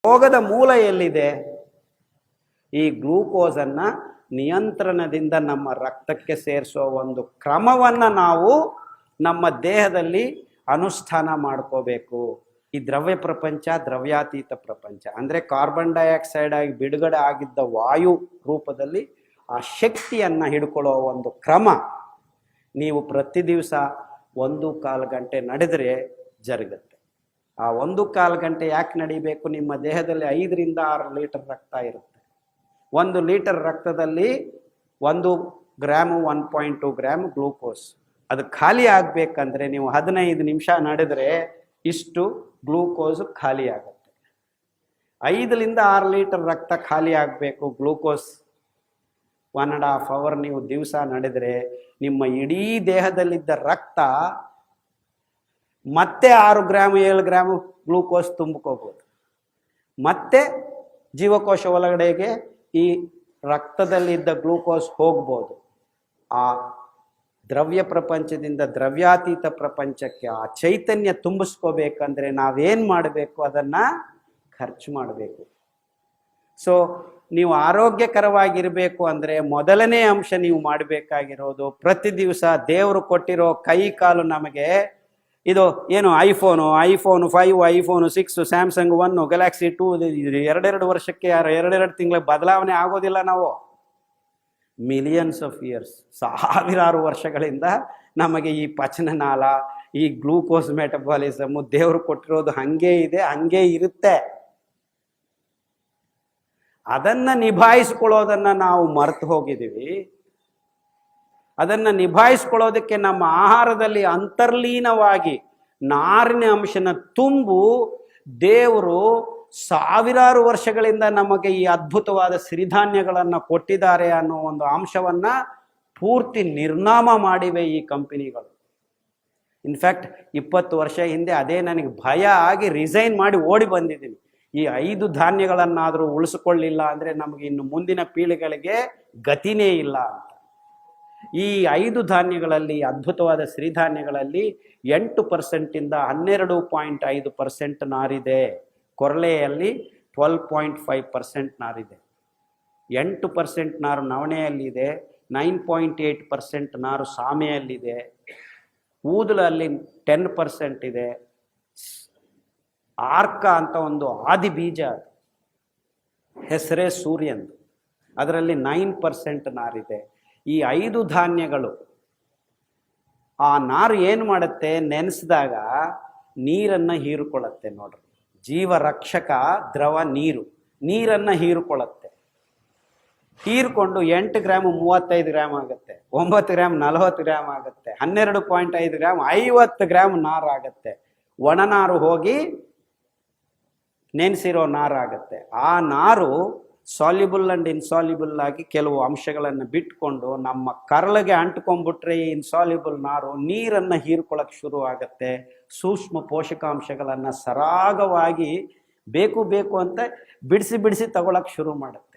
ರೋಗದ ಮೂಲ ಎಲ್ಲಿದೆ? ಈ ಗ್ಲೂಕೋಸನ್ನು ನಿಯಂತ್ರಣದಿಂದ ನಮ್ಮ ರಕ್ತಕ್ಕೆ ಸೇರಿಸೋ ಒಂದು ಕ್ರಮವನ್ನು ನಾವು ನಮ್ಮ ದೇಹದಲ್ಲಿ ಅನುಷ್ಠಾನ ಮಾಡ್ಕೋಬೇಕು. ಈ ದ್ರವ್ಯ ಪ್ರಪಂಚ ದ್ರವ್ಯಾತೀತ ಪ್ರಪಂಚ ಅಂದರೆ ಕಾರ್ಬನ್ ಡೈಆಕ್ಸೈಡ್ ಆಗಿ ಬಿಡುಗಡೆ ಆಗಿದ್ದ ವಾಯು ರೂಪದಲ್ಲಿ ಆ ಶಕ್ತಿಯನ್ನು ಹಿಡ್ಕೊಳ್ಳೋ ಒಂದು ಕ್ರಮ ನೀವು ಪ್ರತಿ ದಿವಸ 1.25 ಗಂಟೆ ನಡೆದರೆ ಜರುಗುತ್ತೆ. ಆ 1.25 ಗಂಟೆ ಯಾಕೆ ನಡಿಬೇಕು? ನಿಮ್ಮ ದೇಹದಲ್ಲಿ 5 ರಿಂದ 6 ಲೀಟರ್ ರಕ್ತ ಇರುತ್ತೆ. 1 ಲೀಟರ್ ರಕ್ತದಲ್ಲಿ 1 ಗ್ರಾಮು 1.2 ಗ್ರಾಮ್ ಗ್ಲೂಕೋಸ್. ಅದು ಖಾಲಿ ಆಗಬೇಕಂದ್ರೆ ನೀವು 15 ನಿಮಿಷ ನಡೆದರೆ ಇಷ್ಟು ಗ್ಲೂಕೋಸ್ ಖಾಲಿ ಆಗುತ್ತೆ. 5 ರಿಂದ 6 ಲೀಟರ್ ರಕ್ತ ಖಾಲಿ ಆಗಬೇಕು ಗ್ಲೂಕೋಸ್. 1.5 ಅವರ್ ನೀವು ದಿವಸ ನಡೆದರೆ ನಿಮ್ಮ ಇಡೀ ದೇಹದಲ್ಲಿದ್ದ ರಕ್ತ ಮತ್ತೆ 6 ಗ್ರಾಮ್ 7 ಗ್ರಾಮ್ ಗ್ಲೂಕೋಸ್ ತುಂಬಿಕೋಬೋದು. ಮತ್ತೆ ಜೀವಕೋಶ ಒಳಗಡೆಗೆ ಈ ರಕ್ತದಲ್ಲಿದ್ದ ಗ್ಲೂಕೋಸ್ ಹೋಗ್ಬೋದು. ಆ ದ್ರವ್ಯ ಪ್ರಪಂಚದಿಂದ ದ್ರವ್ಯಾತೀತ ಪ್ರಪಂಚಕ್ಕೆ ಆ ಚೈತನ್ಯ ತುಂಬಿಸ್ಕೋಬೇಕಂದ್ರೆ ನಾವೇನು ಮಾಡಬೇಕು? ಅದನ್ನು ಖರ್ಚು ಮಾಡಬೇಕು. ಸೊ ನೀವು ಆರೋಗ್ಯಕರವಾಗಿರಬೇಕು ಅಂದರೆ ಮೊದಲನೇ ಅಂಶ ನೀವು ಮಾಡಬೇಕಾಗಿರೋದು, ಪ್ರತಿ ದಿವಸ ದೇವರು ಕೊಟ್ಟಿರೋ ಕೈ ಕಾಲು ನಮಗೆ ಇದು ಏನು ಐಫೋನು 5, ಐಫೋನು 6, ಸ್ಯಾಮ್ಸಂಗ್ 1, ಗ್ಯಾಲಕ್ಸಿ 2 2 ವರ್ಷಕ್ಕೆ 2 ತಿಂಗಳ ಬದಲಾವಣೆ ಆಗೋದಿಲ್ಲ. ನಾವು ಮಿಲಿಯನ್ಸ್ ಆಫ್ ಇಯರ್ಸ್, ಸಾವಿರಾರು ವರ್ಷಗಳಿಂದ ನಮಗೆ ಈ ಪಚನನಾಳ, ಈ ಗ್ಲೂಕೋಸ್ ಮೆಟಬಾಲಿಸಮ್ ದೇವರು ಕೊಟ್ಟಿರೋದು ಹಂಗೆ ಇದೆ, ಹಂಗೆ ಇರುತ್ತೆ. ಅದನ್ನು ನಿಭಾಯಿಸ್ಕೊಳ್ಳೋದನ್ನು ನಾವು ಮರೆತು ಹೋಗಿದ್ದೀವಿ. ಅದನ್ನು ನಿಭಾಯಿಸ್ಕೊಳ್ಳೋದಕ್ಕೆ ನಮ್ಮ ಆಹಾರದಲ್ಲಿ ಅಂತರ್ಲೀನವಾಗಿ ನಾರಿನ ಅಂಶನ ತುಂಬು ದೇವರು ಸಾವಿರಾರು ವರ್ಷಗಳಿಂದ ನಮಗೆ ಈ ಅದ್ಭುತವಾದ ಸಿರಿಧಾನ್ಯಗಳನ್ನು ಕೊಟ್ಟಿದ್ದಾರೆ ಅನ್ನೋ ಒಂದು ಅಂಶವನ್ನು ಪೂರ್ತಿ ನಿರ್ನಾಮ ಮಾಡಿವೆ ಈ ಕಂಪನಿಗಳು. ಇನ್ಫ್ಯಾಕ್ಟ್ 20 ವರ್ಷ ಹಿಂದೆ ಅದೇ ನನಗೆ ಭಯ ಆಗಿ ರಿಸೈನ್ ಮಾಡಿ ಓಡಿ ಬಂದಿದ್ದೀನಿ. ಈ 5 ಧಾನ್ಯಗಳನ್ನಾದರೂ ಉಳಿಸಿಕೊಳ್ಳಿಲ್ಲ ಅಂದರೆ ನಮಗೆ ಇನ್ನು ಮುಂದಿನ ಪೀಳಿಗೆಗಳಿಗೆ ಗತಿನೇ ಇಲ್ಲ ಅಂತ. ಈ 5 ಧಾನ್ಯಗಳಲ್ಲಿ, ಅದ್ಭುತವಾದ ಸಿರಿಧಾನ್ಯಗಳಲ್ಲಿ 8% 12.5% ನಾರಿದೆ. ಕೊರಳೆಯಲ್ಲಿ 12.5% ನಾರಿದೆ. 8% ನಾರು ನವಣೆಯಲ್ಲಿದೆ. 9.8% ನಾರು ಸಾಮೆಯಲ್ಲಿದೆ. ಊದಲಲ್ಲಿ 10% ಇದೆ. ಆರ್ಕ ಅಂತ ಒಂದು ಆದಿ ಬೀಜ, ಹೆಸರೇ ಸೂರ್ಯಂದು, ಅದರಲ್ಲಿ 9% ನಾರಿದೆ. ಈ 5 ಧಾನ್ಯಗಳು ಆ ನಾರು ಏನು ಮಾಡುತ್ತೆ? ನೆನೆಸಿದಾಗ ನೀರನ್ನು ಹೀರಿಕೊಳ್ಳುತ್ತೆ. ನೋಡ್ರಿ, ಜೀವರಕ್ಷಕ ದ್ರವ ನೀರನ್ನು ಹೀರಿಕೊಳ್ಳುತ್ತೆ. ಹೀರ್ಕೊಂಡು 8 ಗ್ರಾಮ್ 35 ಗ್ರಾಮ್ ಆಗುತ್ತೆ, 9 ಗ್ರಾಮ್ 40 ಗ್ರಾಮ್ ಆಗುತ್ತೆ, 12.5 ಗ್ರಾಮ್ 50 ಗ್ರಾಮ್ ನಾರು ಆಗುತ್ತೆ. ಒಣನಾರು ಹೋಗಿ ನೆನೆಸಿರೋ ನಾರು ಆಗುತ್ತೆ. ಆ ನಾರು ಸಾಲ್ಯುಬಲ್ ಆ್ಯಂಡ್ ಇನ್ಸಾಲ್ಯುಬಲ್ ಆಗಿ ಕೆಲವು ಅಂಶಗಳನ್ನು ಬಿಟ್ಕೊಂಡು ನಮ್ಮ ಕರಳಿಗೆ ಅಂಟ್ಕೊಂಡ್ಬಿಟ್ರೆ ಈ ಇನ್ಸಾಲ್ಯುಬಲ್ ನಾರು ನೀರನ್ನು ಹೀರ್ಕೊಳ್ಳೋಕೆ ಶುರು ಆಗುತ್ತೆ. ಸೂಕ್ಷ್ಮ ಪೋಷಕಾಂಶಗಳನ್ನು ಸರಾಗವಾಗಿ ಬೇಕು ಅಂತ ಬಿಡಿಸಿ ತಗೊಳಕ್ಕೆ ಶುರು ಮಾಡುತ್ತೆ.